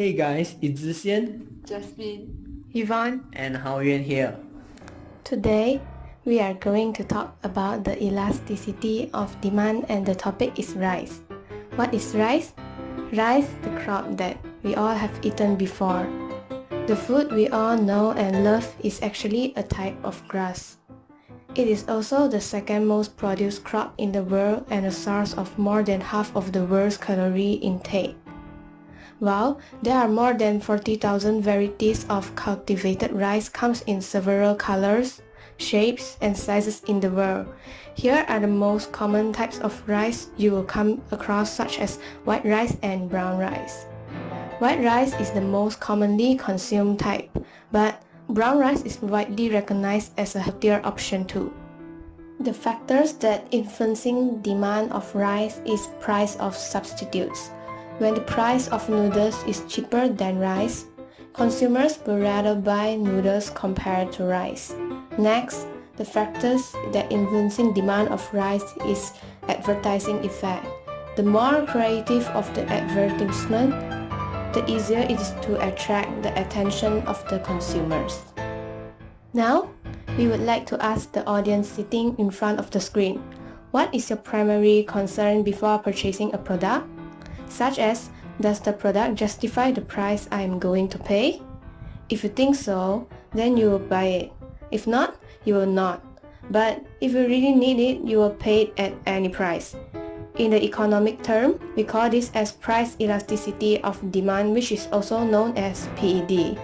Hey guys, it's Zixian Jasmine. Yvonne. and Haoyuan here. Today, we are going to talk about the elasticity of demand, and the topic is rice. What is rice? Rice, the crop that we all have eaten before. The food we all know and love is actually a type of grass. It is also the second most produced crop in the world and a source of more than half of the world's calorie intake. While there are more than 40,000 varieties of cultivated rice comes in several colors, shapes, and sizes in the world. Here are the most common types of rice you will come across, such as white rice and brown rice. White rice is the most commonly consumed type, but brown rice is widely recognized as a healthier option too. The factors that influencing demand of rice is price of substitutes. When the price of noodles is cheaper than rice, consumers will rather buy noodles compared to rice. Next, the factors that influencing demand of rice is advertising effect. The more creative of the advertisement, the easier it is to attract the attention of the consumers. Now, we would like to ask the audience sitting in front of the screen, what is your primary concern before purchasing a product? Such as, does the product justify the price I am going to pay? If you think so, then you will buy it. If not, you will not. But if you really need it, you will pay it at any price. In the economic term, we call this as price elasticity of demand, which is also known as PED.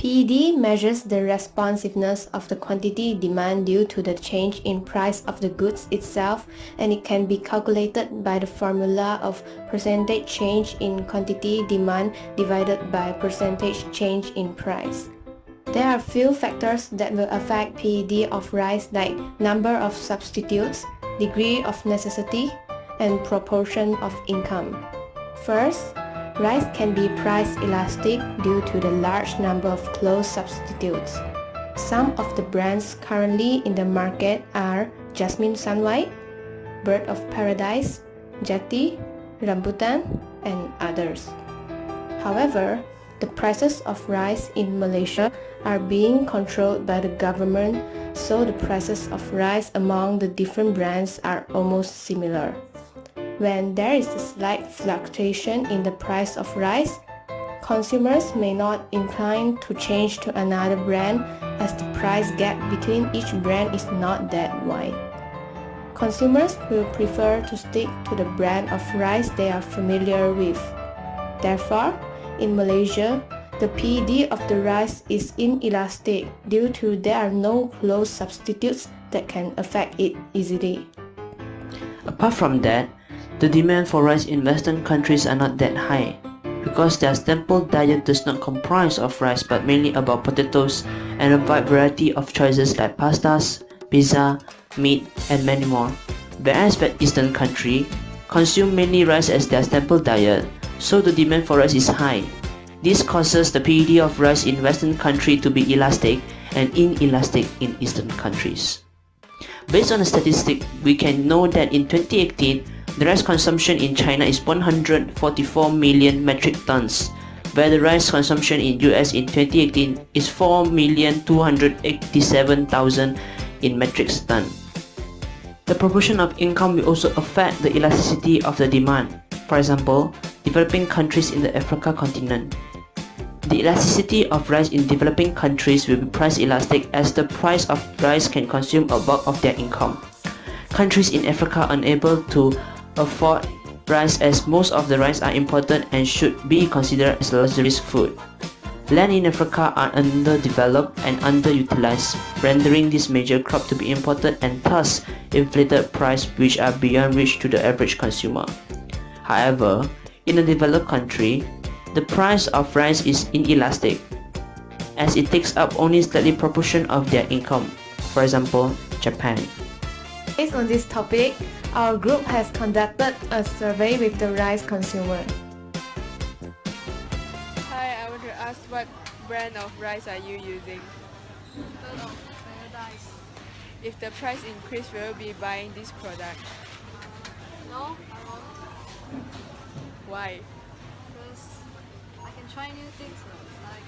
PED measures the responsiveness of the quantity demand due to the change in price of the goods itself, and it can be calculated by the formula of percentage change in quantity demand divided by percentage change in price. There are few factors that will affect PED of rice, like number of substitutes, degree of necessity, and proportion of income. First, rice can be price elastic due to the large number of close substitutes. Some of the brands currently in the market are Jasmine Sun White, Bird of Paradise, Jati, Rambutan, and others. However, the prices of rice in Malaysia are being controlled by the government, so the prices of rice among the different brands are almost similar. When there is a slight fluctuation in the price of rice, consumers may not incline to change to another brand, as the price gap between each brand is not that wide. Consumers will prefer to stick to the brand of rice they are familiar with. Therefore, in Malaysia, the PED of the rice is inelastic due to there are no close substitutes that can affect it easily. Apart from that, the demand for rice in Western countries are not that high, because their staple diet does not comprise of rice but mainly about potatoes and a wide variety of choices like pastas, pizza, meat, and many more. Whereas Eastern countries consume mainly rice as their staple diet, so the demand for rice is high. This causes the PED of rice in Western countries to be elastic and inelastic in Eastern countries. Based on the statistic, we can know that in 2018, the rice consumption in China is 144 million metric tons, where the rice consumption in US in 2018 is 4,287,000 in metric ton. The proportion of income will also affect the elasticity of the demand. For example, developing countries in the Africa continent. The elasticity of rice in developing countries will be price elastic, as the price of rice can consume a bulk of their income. Countries in Africa are unable to afford rice, as most of the rice are imported and should be considered as luxurious food. Land in Africa are underdeveloped and underutilized, rendering this major crop to be imported and thus inflated prices which are beyond reach to the average consumer. However, in a developed country, the price of rice is inelastic, as it takes up only a slightly proportion of their income. For example, Japan. Based on this topic, our group has conducted a survey with the rice consumer. Hi, I want to ask what brand of rice are you using? Bird of Paradise. If the price increase, will you be buying this product? No, I won't. Why? Because I can can try new things like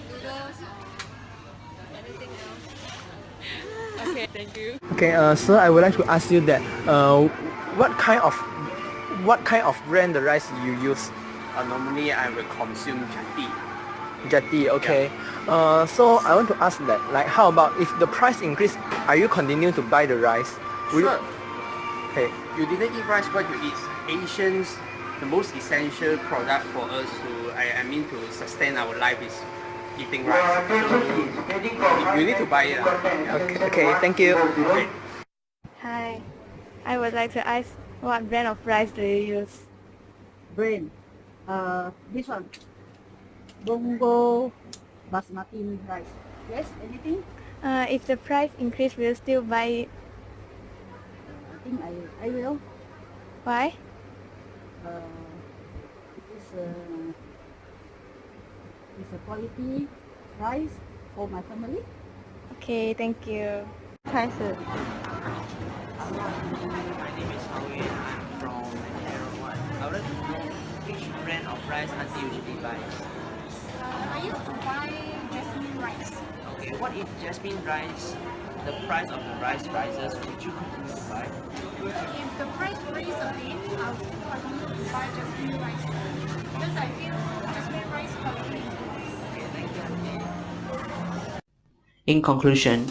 noodles or anything else. Okay, thank you. Okay, sir, I would like to ask you that what kind of brand the rice you use? Normally I will consume jati. Jati, okay. So I want to ask that, like, how about if the price increase, are you continue to buy the rice? Will you- Sure. Okay. You didn't eat rice, what you eat? Asians, the most essential product for us to, I mean to sustain our life is eating rice. So you need to buy it. Okay, okay, thank you. Okay. Hi, I would like to ask what brand of rice do you use? Brand. This one. Bongo basmati rice. Yes, anything? If the price increase, will you still buy it? I think I will. Why? It's a quality rice for my family. Okay, thank you. 开始。 My name is Howie and I'm from Taiwan. I would like to know which brand of rice auntie usually buys. I used to buy jasmine rice. Okay, what if jasmine rice, the price of the rice rises, would you continue to buy? If the price raises a bit, I'll still continue to buy jasmine rice because I feel jasmine rice quality. In conclusion,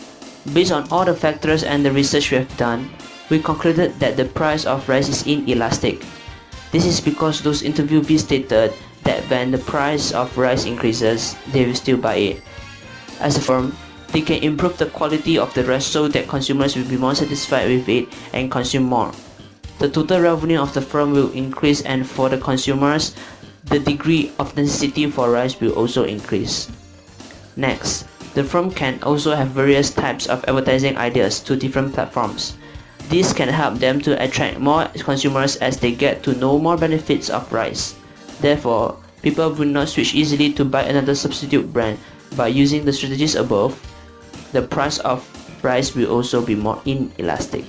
based on all the factors and the research we have done, we concluded that the price of rice is inelastic. This is because those interviewees stated that when the price of rice increases, they will still buy it. As a firm, they can improve the quality of the rice so that consumers will be more satisfied with it and consume more. The total revenue of the firm will increase, and for the consumers, the degree of necessity for rice will also increase. Next, the firm can also have various types of advertising ideas to different platforms. This can help them to attract more consumers as they get to know more benefits of rice. Therefore, people will not switch easily to buy another substitute brand. By using the strategies above, the price of rice will also be more inelastic.